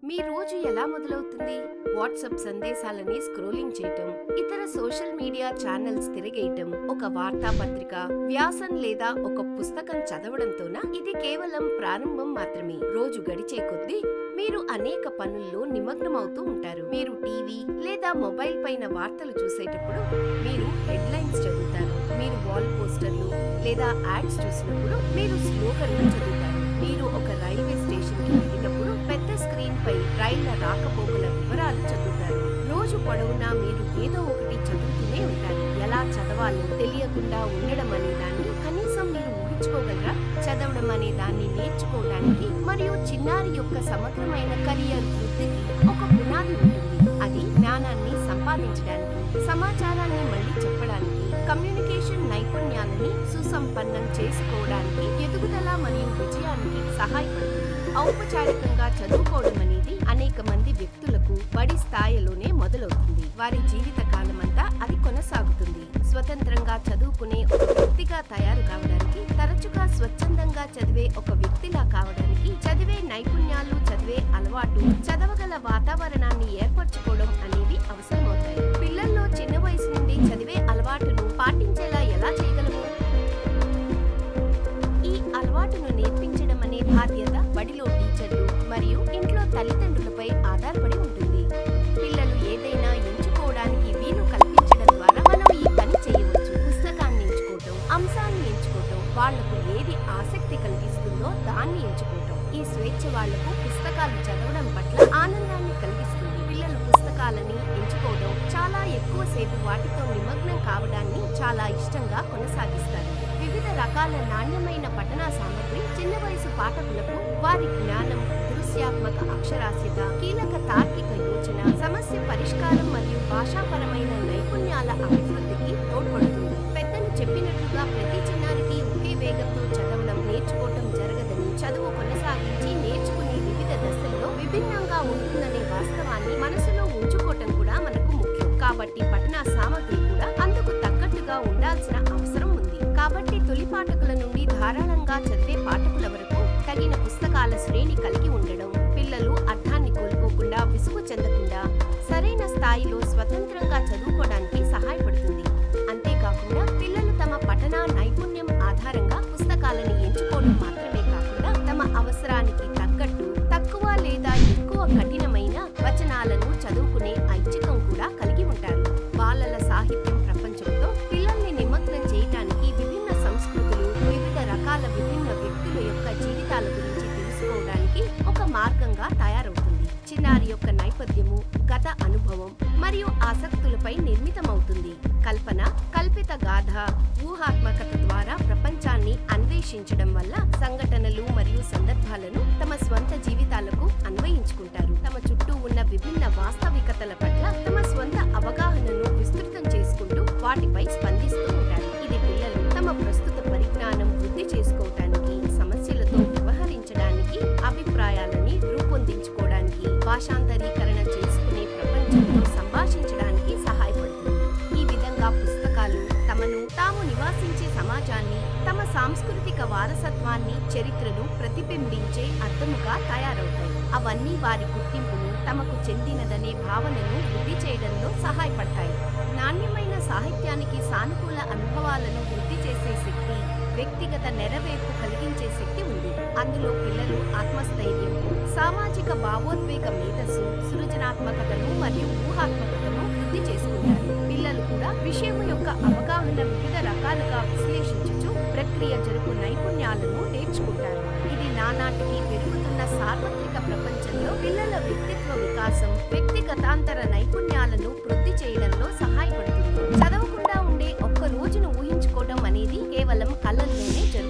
మీ రోజు ఎలా మొదలవుతుంది? వాట్సాప్ సందేశాలని స్క్రోలింగ్ చేయటం, ఇతర సోషల్ మీడియా ఛానల్స్ తిరగేయటం, ఒక వార్తాపత్రిక, వ్యాసం లేదా ఒక పుస్తకం చదవడంతోనా? ఇది కేవలం ప్రారంభం మాత్రమే. రోజు గడిచే కొద్దీ మీరు అనేక పనుల్లో నిమగ్నమవుతూ ఉంటారు. మీరు టీవీ లేదా మొబైల్ పైన వార్తలు చూసేటప్పుడు మీరు హెడ్లైన్స్ చదువుతారు. మీరు వాల్ పోస్టర్లు లేదా యాడ్స్ చూసినప్పుడు మీరు స్లోగన్లు చదువుతారు. మీరు ఒక రైల్వే స్టేషన్ కి వెళ్ళినప్పుడు పెద్ద స్క్రీన్ పై రైళ్ల రాకపోకల వివరాలు చదువుతారు. రోజు పొడవునా మీరు ఏదో ఒకటి చదువుతూనే ఉంటారు. ఎలా చదవాలో తెలియకుండా ఉండడం అనే దాన్ని కనీసం మీరు ఊహించుకోగలరా? చదవడం అనే దాన్ని నేర్చుకోవడానికి మరియు చిన్నారి యొక్క సమగ్రమైన కెరియర్ వృద్ధికి ఒక పునాది ఉంటుంది. అది జ్ఞానాన్ని సంపాదించడానికి, సమాచారాన్ని మళ్లీ చెప్పడానికి, కమ్యూనికేషన్ నైపుణ్యాలని సుసంపన్నం చేసుకోవడానికి, ఎదుగుదల మరియు విజయానికి సహాయపడుతుంది. ఔపచారికంగా చదువుకోవడం అనేది అనేక మంది వ్యక్తులకు బడి స్థాయిలోనే మొదలవుతుంది. వారి జీవిత కాలమంతా అది కొనసాగుతుంది. స్వతంత్రంగా చదువుకునే ఒక వ్యక్తిగా తయారు కావడానికి, తరచుగా స్వచ్ఛందంగా చదివే ఒక వ్యక్తిలా కావడానికి, చదివే నైపుణ్యాలు, చదివే అలవాటు, చదవగల వాతావరణాన్ని ఏర్పరచుకోవడం అనేవి అవసరమవుతాయి. పిల్లల్లో చిన్న వయసు నుండి చదివే అలవాటును పాటించేలా ఎలా చేయగలము? ఈ అలవాటును నేర్పించడం అనే బాధ్యత బడిలో టీచర్లు మరియు ఇంట్లో తల్లిదండ్రులపై ఆధారపడి ఉంటుంది. పిల్లలు ఏదైనా ఎంచుకోవడానికి వీలు కల్పించడం ద్వారా మనం ఈ పని చేయవచ్చు. పుస్తకాన్ని ఎంచుకోవటం, అంశాన్ని ఎంచుకోవటం, వాళ్లకు ఏది ఆసక్తి కలిగిస్తుందో దాన్ని ఎంచుకోవటం. ఈ స్వేచ్ఛ వాళ్లకు పుస్తకాలు చదవడం పట్ల ఆనందాన్ని కలిగిస్తుంది. పిల్లలు పుస్తకాలని ఎంచుకోవడం, చాలా ఎక్కువ సేపు వాటితో నిమగ్నం కావడాన్ని చాలా ఇష్టంగా కొనసాగిస్తారు. వివిధ రకాల నాణ్యమైన పఠన సామగ్రి చిన్న వయసు పాఠకులకు వారి జ్ఞానం, దృశ్యాత్మక అక్షరాస్యత, కీలక తార్కిక యోచన, సమస్య పరిష్కారం మరియు భాషాపరమైన నైపుణ్యాల అభివృద్ధికి తోడ్పడుతుంది. పెద్దలు చెప్పినట్లుగా ప్రతి చిన్నారికి ఒకే వేగంతో చదవడం, నేర్చుకోవటం జరగదని, చదువు కొనసాగించి నేర్చుకునే వివిధ దశల్లో విభిన్నంగా ఉంటుందనే వాస్తవాన్ని మనసులో ఉంచుకోవటం కూడా మనకు ముఖ్యం. కాబట్టి పఠన సామగ్రి కూడా అందుకు తగ్గట్టుగా ఉండాల్సిన అవసరం ఉంది. కాబట్టి తొలి పాఠకుల నుండి ధారాళంగా చదివే పాఠకుల వరకు తగిన పుస్తకాల శ్రేణి కలిగి ఉండడం, పిల్లలు అర్థాన్ని కోల్పోకుండా, విసుగు చెందకుండా సరైన స్థాయిలో స్వతంత్రంగా చదువుకోవడానికి సహాయపడుతుంది. అంతేకాకుండా పిల్లలు తమ పఠన నైపుణ్యం ఆధారంగా పుస్తకాలను ఎంచుకోవడం మాత్రమే కాకుండా తమ అవసరానికి తగ్గట్టు తక్కువ లేదా ఎక్కువ కఠినమైన వచనాలను చదువుకునే ఐచ్ఛికం కూడా కలిగి ఉంటారు. బాలల సాహిత్యం ప్రపంచంతో పిల్లల్ని నిమగ్నం చేయడానికి విభిన్న సంస్కృతులు, వివిధ రకాల విభిన్న వ్యక్తుల యొక్క జీవితాల గురించి తెలుసుకోవడానికి ఒక మార్గంగా తయారవుతుంది. చిన్నారి యొక్క నేపథ్యము, గత అనుభవం మరియు ఆసక్తులపై నిర్మితమవుతుంది. కల్పన, కల్పిత గాథ, ఊహాత్మకత ద్వారా ప్రపంచాన్ని అన్వేషించడం వల్ల సంఘటనలు మరియు సందర్భాలను తమ స్వంత జీవితాలకు అన్వయించుకుంటారు. తమ చుట్టూ ఉన్న విభిన్న వాస్తవికతల పట్ల తమ స్వంత అవగాహనను విస్తృతం చేసుకుంటూ వాటిపై స్పందిస్తూ ఉంటారు. ఇది పిల్లలు తమ ప్రస్తుత పరిజ్ఞానం వృద్ధి చేసుకోవటానికి, సమస్యలతో వ్యవహరించడానికి, అభిప్రాయాలని రూపొందించుకోవడానికి, భాషాంతరీకరణ చేసుకునే ప్రపంచంలో సంభాషించడానికి సహాయపడుతుంది. ఈ విధంగా పుస్తకాలు తమను తాము నివాసించే సమాజాన్ని, తమ సాంస్కృతిక వారసత్వాన్ని, చరిత్రను ప్రతిబింబించే అద్దముగా తయారవుతాయి. అవన్నీ వారి గుర్తింపును, తమకు చెందినదనే భావనను వృద్ధి చేయడంలో సహాయపడతాయి. నాణ్యమైన సాహిత్యానికి సానుకూల అనుభవాలను వృద్ధి చేసే శక్తి, వ్యక్తిగత నెరవేర్పు కలిగించే శక్తి ఉంది. అందులో పిల్లలు ఆత్మస్థైర్యం, సామాజిక భావోద్వేగ మేధస్సు, సృజనాత్మకతను మరియు ఊహాత్మకతను వృద్ధి చేసుకుంటారు. పిల్లలు కూడా విషయం యొక్క అవగాహన, వివిధ రకాలుగా విశ్లేషించుచు ప్రక్రియ జరుపు నైపుణ్యాలను నేర్చుకుంటారు. ఇది నానాటికి పెరుగుతున్న సార్వత్రిక ప్రపంచంలో పిల్లల వ్యక్తిత్వ వికాసం, వ్యక్తిగతాంతర నైపుణ్యాలను వృద్ధి చేయడంలో సహాయపడుతుంది. చదవకుండా ఉండే ఒక్క రోజును ఊహించుకోవడం అనేది కేవలం కలల్లోనే జరుగుతుంది.